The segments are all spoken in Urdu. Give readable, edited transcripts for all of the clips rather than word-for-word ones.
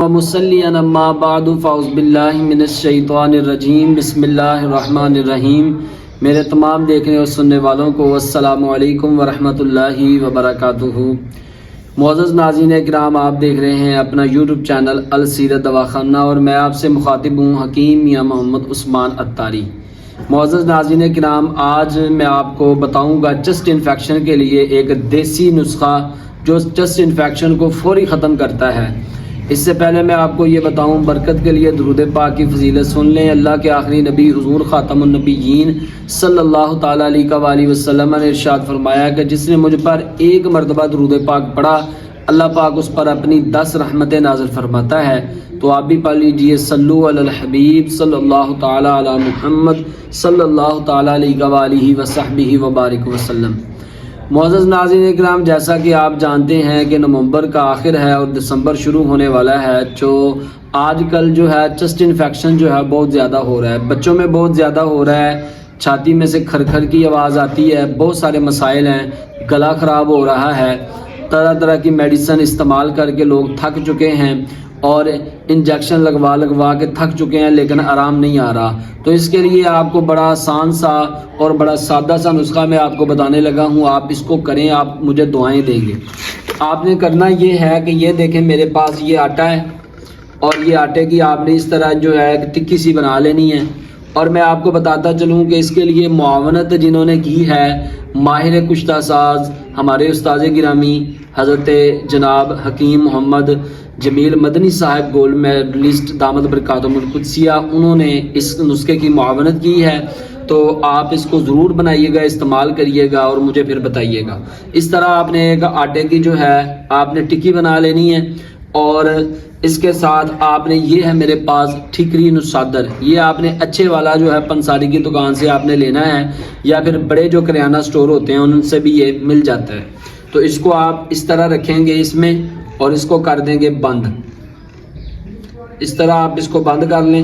ومصلیًا اما بعد فاعوذ باللہ من الشیطان الرجیم بسم اللہ الرحمن الرحیم۔ میرے تمام دیکھنے اور سننے والوں کو السلام علیکم ورحمۃ اللہ وبرکاتہ۔ معزز ناظرین کرام، آپ دیکھ رہے ہیں اپنا یوٹیوب چینل السیرت دواخانہ اور میں آپ سے مخاطب ہوں حکیم میاں محمد عثمان عطاری۔ معزز ناظرین کرام، آج میں آپ کو بتاؤں گا چسٹ انفیکشن کے لیے ایک دیسی نسخہ جو چسٹ انفیکشن کو فوری ختم کرتا ہے۔ اس سے پہلے میں آپ کو یہ بتاؤں، برکت کے لیے درود پاک کی فضیلت سن لیں۔ اللہ کے آخری نبی حضور خاتم النبیین صلی اللہ تعالیٰ علیہ وآلہ وسلم نے ارشاد فرمایا کہ جس نے مجھ پر ایک مرتبہ درود پاک پڑھا، اللہ پاک اس پر اپنی 10 رحمتیں نازل فرماتا ہے۔ تو آپ بھی پڑھ لیجئے، صلو علی الحبیب صلی اللہ تعالیٰ علی محمد صلی اللہ تعالیٰ علیہ وآلہ وصحبہ وبارک وسلم۔ معزز ناظرین کرام، جیسا کہ آپ جانتے ہیں کہ نومبر کا آخر ہے اور دسمبر شروع ہونے والا ہے، جو آج کل جو ہے چسٹ انفیکشن جو ہے بہت زیادہ ہو رہا ہے، بچوں میں بہت زیادہ ہو رہا ہے، چھاتی میں سے کھر کھر کی آواز آتی ہے، بہت سارے مسائل ہیں، گلا خراب ہو رہا ہے، طرح طرح کی میڈیسن استعمال کر کے لوگ تھک چکے ہیں اور انجیکشن لگوا کے تھک چکے ہیں، لیکن آرام نہیں آ رہا۔ تو اس کے لیے آپ کو بڑا آسان سا اور بڑا سادہ سا نسخہ میں آپ کو بتانے لگا ہوں، آپ اس کو کریں، آپ مجھے دعائیں دیں گے۔ آپ نے کرنا یہ ہے کہ یہ دیکھیں میرے پاس یہ آٹا ہے اور یہ آٹے کی آپ نے اس طرح جو ہے ٹکی سی بنا لینی ہے، اور میں آپ کو بتاتا چلوں کہ اس کے لیے معاونت جنہوں نے کی ہے ماہر کشتہ ساز ہمارے استاد گرامی حضرت جناب حکیم محمد جمیل مدنی صاحب گولڈ میڈلسٹ دامت برکاتہم القدسیہ، انہوں نے اس نسخے کی معاونت کی ہے۔ تو آپ اس کو ضرور بنائیے گا، استعمال کریے گا اور مجھے پھر بتائیے گا۔ اس طرح آپ نے ایک آٹے کی جو ہے آپ نے ٹکی بنا لینی ہے، اور اس کے ساتھ آپ نے یہ ہے میرے پاس ٹھیکری نصادر، یہ آپ نے اچھے والا جو ہے پنساری کی دکان سے آپ نے لینا ہے، یا پھر بڑے جو کریانہ سٹور ہوتے ہیں ان سے بھی یہ مل جاتا ہے۔ تو اس کو آپ اس طرح رکھیں گے اس میں اور اس کو کر دیں گے بند۔ اس طرح آپ اس کو بند کر لیں۔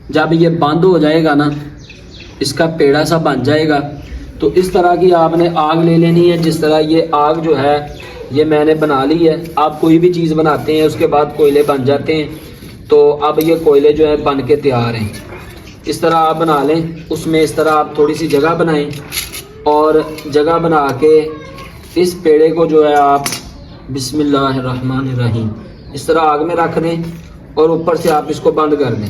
جب یہ بند ہو جائے گا نا، اس کا پیڑا سا بن جائے گا، تو اس طرح کی آپ نے آگ لے لینی ہے۔ جس طرح یہ آگ جو ہے یہ میں نے بنا لی ہے، آپ کوئی بھی چیز بناتے ہیں اس کے بعد کوئلے بن جاتے ہیں، تو اب یہ کوئلے جو ہے بن کے تیار ہیں۔ اس طرح آپ بنا لیں، اس میں اس طرح آپ تھوڑی سی جگہ بنائیں، اور جگہ بنا کے اس پیڑے کو جو ہے آپ بسم اللہ الرحمن الرحیم اس طرح آگ میں رکھ دیں، اور اوپر سے آپ اس کو بند کر دیں۔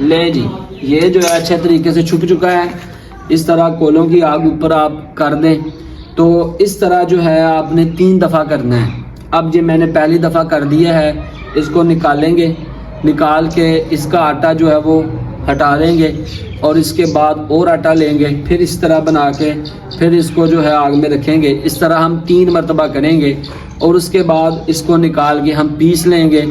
لیں جی، یہ جو ہے اچھے طریقے سے چھپ چکا ہے۔ اس طرح کولوں کی آگ اوپر آپ کر دیں۔ تو اس طرح جو ہے آپ نے 3 دفعہ کرنا ہے۔ اب یہ میں نے پہلی دفعہ کر دیا ہے، اس کو نکالیں گے، نکال کے اس کا آٹا جو ہے وہ ہٹا دیں گے، اور اس کے بعد اور آٹا لیں گے، پھر اس طرح بنا کے پھر اس کو جو ہے آگ میں رکھیں گے۔ اس طرح ہم 3 مرتبہ کریں گے، اور اس کے بعد اس کو نکال کے ہم پیس لیں گے،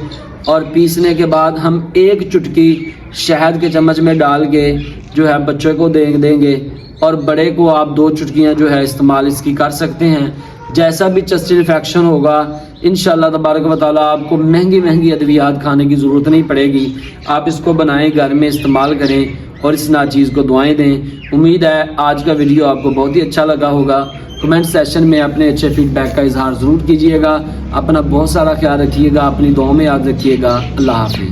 اور پیسنے کے بعد ہم 1 چٹکی شہد کے چمچ میں ڈال کے جو ہے بچے کو دیں گے، اور بڑے کو آپ 2 چٹکیاں جو ہے استعمال اس کی کر سکتے ہیں۔ جیسا بھی چسٹ انفیکشن ہوگا انشاءاللہ تبارک و تعالیٰ آپ کو مہنگی ادویات کھانے کی ضرورت نہیں پڑے گی۔ آپ اس کو بنائیں، گھر میں استعمال کریں، اور اس ناچیز کو دعائیں دیں۔ امید ہے آج کا ویڈیو آپ کو بہت ہی اچھا لگا ہوگا۔ کمنٹ سیشن میں اپنے اچھے فیڈ بیک کا اظہار ضرور کیجیے گا۔ اپنا بہت سارا خیال رکھیے گا، اپنی دعاؤں میں یاد رکھیے گا۔ اللہ حافظ۔